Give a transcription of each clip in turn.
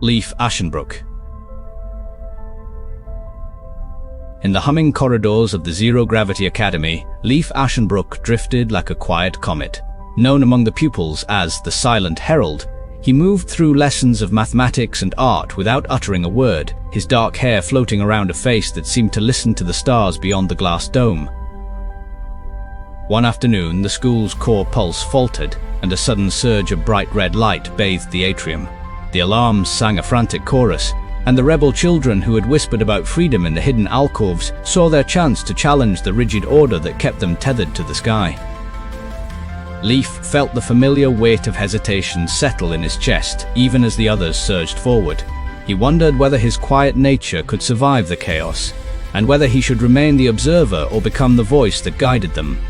Leif Ashenbrook. In the humming corridors of the Zero-Gravity Academy, Leif Ashenbrook drifted like a quiet comet. Known among the pupils as the Silent Herald, he moved through lessons of mathematics and art without uttering a word, his dark hair floating around a face that seemed to listen to the stars beyond the glass dome. One afternoon, the school's core pulse faltered, and a sudden surge of bright red light bathed the atrium. The alarms sang a frantic chorus, and the rebel children who had whispered about freedom in the hidden alcoves saw their chance to challenge the rigid order that kept them tethered to the sky. Leif felt the familiar weight of hesitation settle in his chest, even as the others surged forward. He wondered whether his quiet nature could survive the chaos, and whether he should remain the observer or become the voice that guided them.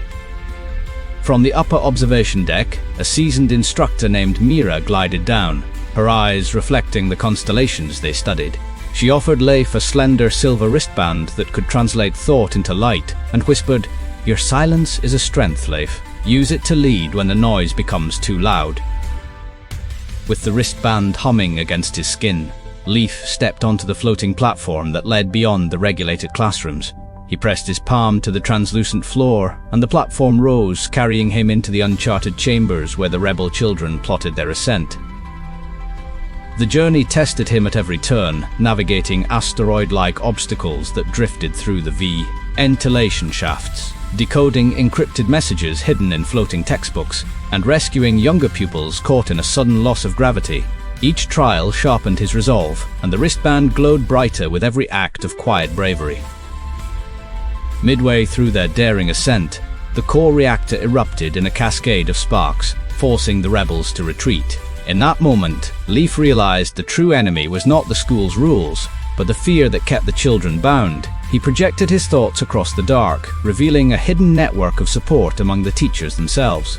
From the upper observation deck, a seasoned instructor named Mira glided down, her eyes reflecting the constellations they studied. She offered Leif a slender silver wristband that could translate thought into light, and whispered, "Your silence is a strength, Leif. Use it to lead when the noise becomes too loud." With the wristband humming against his skin, Leif stepped onto the floating platform that led beyond the regulated classrooms. He pressed his palm to the translucent floor, and the platform rose, carrying him into the uncharted chambers where the rebel children plotted their ascent. The journey tested him at every turn, navigating asteroid-like obstacles that drifted through the ventilation shafts, decoding encrypted messages hidden in floating textbooks, and rescuing younger pupils caught in a sudden loss of gravity. Each trial sharpened his resolve, and the wristband glowed brighter with every act of quiet bravery. Midway through their daring ascent, the core reactor erupted in a cascade of sparks, forcing the rebels to retreat. In that moment, Leif realized the true enemy was not the school's rules, but the fear that kept the children bound. He projected his thoughts across the dark, revealing a hidden network of support among the teachers themselves.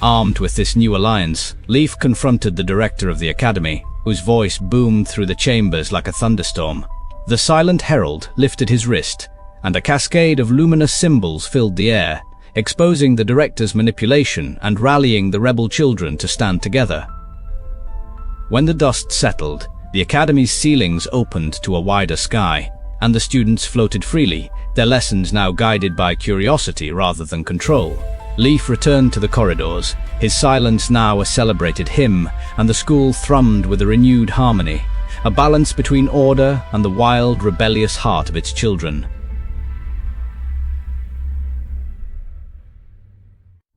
Armed with this new alliance, Leif confronted the director of the academy, whose voice boomed through the chambers like a thunderstorm. The Silent Herald lifted his wrist, and a cascade of luminous symbols filled the air, exposing the director's manipulation and rallying the rebel children to stand together. When the dust settled, the academy's ceilings opened to a wider sky, and the students floated freely, their lessons now guided by curiosity rather than control. Leif returned to the corridors, his silence now a celebrated hymn, and the school thrummed with a renewed harmony, a balance between order and the wild, rebellious heart of its children.